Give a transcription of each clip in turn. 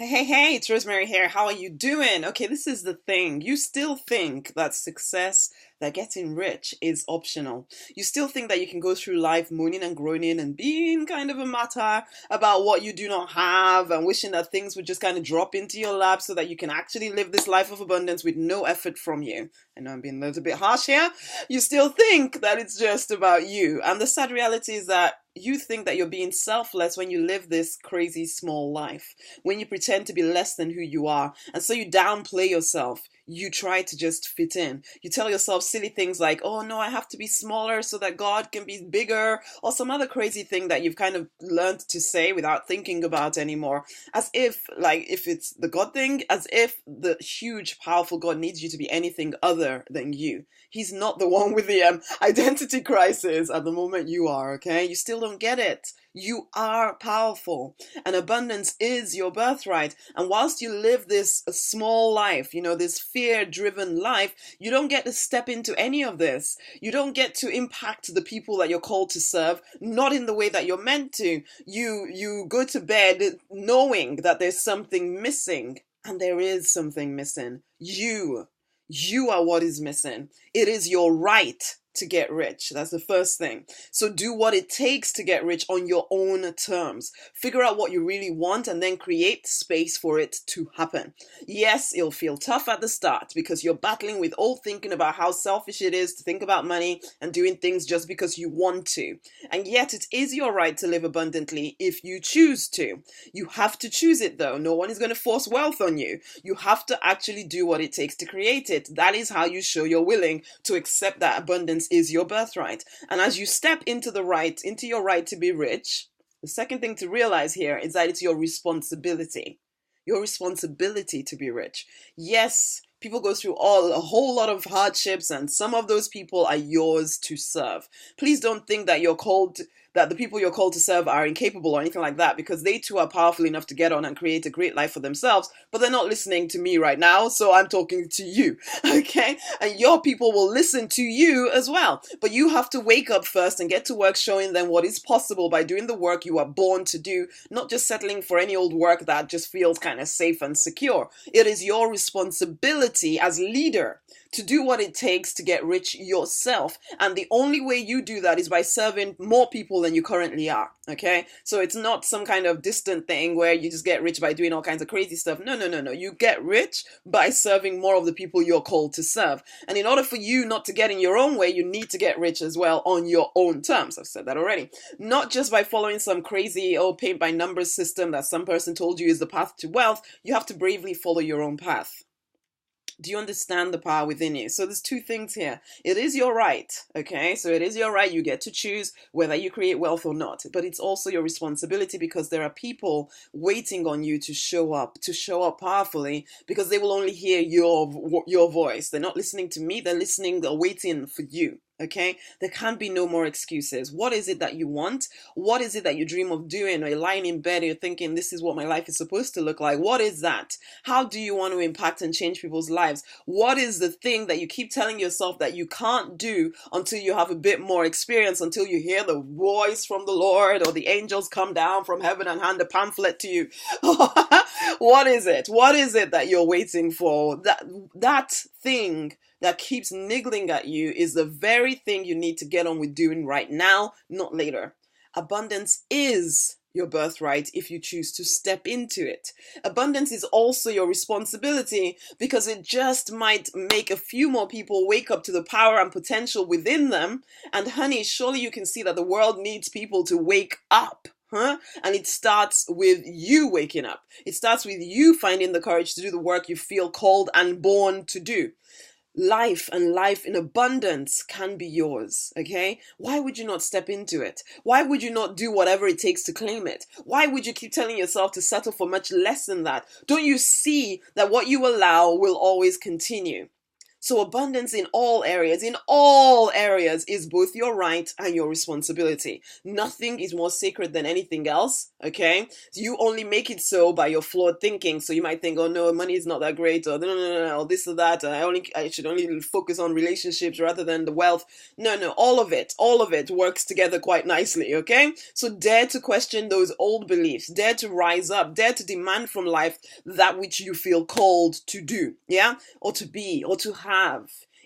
Hey, it's Rosemary here. How are you doing? Okay, this is the thing. You still think that success, that getting rich is optional. You still think that you can go through life moaning and groaning and being kind of a matter about what you do not have and wishing that things would just kind of drop into your lap so that you can actually live this life of abundance with no effort from you. I know I'm being a little bit harsh here. You still think that it's just about you. And the sad reality is that you think that you're being selfless when you live this crazy small life, when you pretend to be less than who you are. And so you downplay yourself. You try to just fit in. You tell yourself silly things like, oh no, I have to be smaller so that God can be bigger, or some other crazy thing that you've kind of learned to say without thinking about anymore. As if, like, if it's the God thing, as if the huge, powerful God needs you to be anything other than you. He's not the one with the identity crisis at the moment you are, okay? You still don't get it. You are powerful, and abundance is your birthright. And whilst you live this small life, this fear-driven life, you don't get to step into any of this. You don't get to impact the people that you're called to serve, not in the way that you're meant to. You go to bed knowing that there's something missing, and there is something missing. You are what is missing. It is your right to get rich. That's the first thing. So do what it takes to get rich on your own terms. Figure out what you really want and then create space for it to happen. Yes, it'll feel tough at the start because you're battling with old thinking about how selfish it is to think about money and doing things just because you want to. And yet it is your right to live abundantly if you choose to. You have to choose it though. No one is going to force wealth on you. You have to actually do what it takes to create it. That is how you show you're willing to accept that abundance is your birthright. And as you step into your right to be rich, the second thing to realize here is that it's your responsibility. Your responsibility to be rich. Yes, people go through a whole lot of hardships, and some of those people are yours to serve. Please don't think that that the people you're called to serve are incapable or anything like that, because they too are powerful enough to get on and create a great life for themselves, but they're not listening to me right now, so I'm talking to you, okay? And your people will listen to you as well, but you have to wake up first and get to work showing them what is possible by doing the work you are born to do, not just settling for any old work that just feels kind of safe and secure. It is your responsibility as leader to do what it takes to get rich yourself. And the only way you do that is by serving more people than you currently are. Okay? So it's not some kind of distant thing where you just get rich by doing all kinds of crazy stuff. No. You get rich by serving more of the people you're called to serve. And in order for you not to get in your own way, you need to get rich as well on your own terms. I've said that already. Not just by following some crazy paint by numbers system that some person told you is the path to wealth. You have to bravely follow your own path. Do you understand the power within you? So there's two things here. It is your right, okay? So it is your right. You get to choose whether you create wealth or not. But it's also your responsibility because there are people waiting on you to show up powerfully, because they will only hear your voice. They're not listening to me. They're waiting for you. Okay, there can't be no more excuses. What is it that you want? What is it that you dream of doing? Or you're lying in bed and you're thinking, this is what my life is supposed to look like. What is that? How do you want to impact and change people's lives? What is the thing that you keep telling yourself that you can't do until you have a bit more experience, until you hear the voice from the Lord or the angels come down from heaven and hand a pamphlet to you? What is it? What is it that you're waiting for? That thing that keeps niggling at you is the very thing you need to get on with doing right now, not later. Abundance is your birthright if you choose to step into it. Abundance is also your responsibility because it just might make a few more people wake up to the power and potential within them. And honey, surely you can see that the world needs people to wake up. Huh? And it starts with you waking up. It starts with you finding the courage to do the work you feel called and born to do. Life and life in abundance can be yours, okay? Why would you not step into it? Why would you not do whatever it takes to claim it? Why would you keep telling yourself to settle for much less than that? Don't you see that what you allow will always continue? So abundance in all areas is both your right and your responsibility. Nothing is more sacred than anything else, okay? You only make it so by your flawed thinking. So you might think, oh no, money is not that great, or no, or this or that. I should only focus on relationships rather than the wealth. No, all of it works together quite nicely, okay? So dare to question those old beliefs, dare to rise up, dare to demand from life that which you feel called to do, yeah? Or to be, or to have.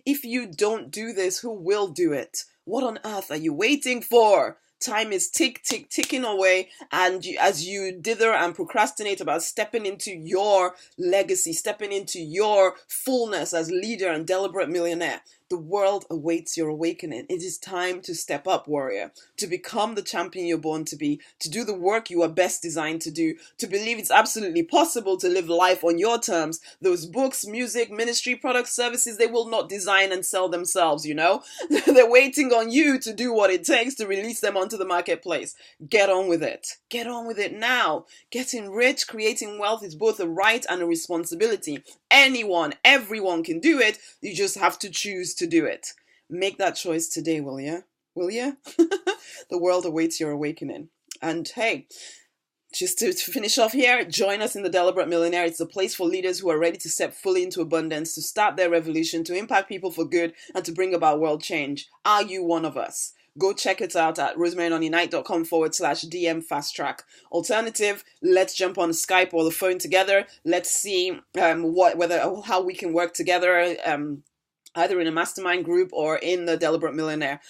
If you don't do this, who will do it? What on earth are you waiting for? Time is ticking away, and as you dither and procrastinate about stepping into your legacy, stepping into your fullness as leader and deliberate millionaire, the world awaits your awakening. It is time to step up, warrior, to become the champion you're born to be, to do the work you are best designed to do, to believe it's absolutely possible to live life on your terms. Those books, music, ministry, products, services, they will not design and sell themselves, you know? They're waiting on you to do what it takes to release them onto the marketplace. Get on with it. Get on with it now. Getting rich, creating wealth is both a right and a responsibility. Everyone can do it. You just have to choose to do it. Make that choice today, will you? Will you? The world awaits your awakening. And hey, just to finish off here, join us in the Deliberate Millionaire. It's a place for leaders who are ready to step fully into abundance, to start their revolution, to impact people for good, and to bring about world change. Are you one of us? Go check it out at rosemarynonnynight.com/DM fast track. Alternative, let's jump on Skype or the phone together. Let's see how we can work together, either in a mastermind group or in the Deliberate Millionaire.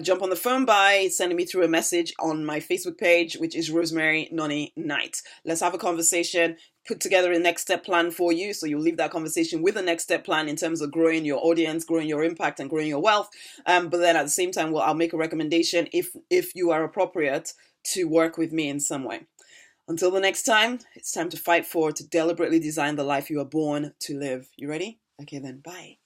Jump on the phone by sending me through a message on my Facebook page, which is Rosemary Nonny Night. Let's have a conversation, put together a next step plan for you. So you'll leave that conversation with a next step plan in terms of growing your audience, growing your impact, and growing your wealth. But then at the same time, I'll make a recommendation if you are appropriate to work with me in some way. Until the next time, it's time to fight to deliberately design the life you are born to live. You ready? Okay then, bye.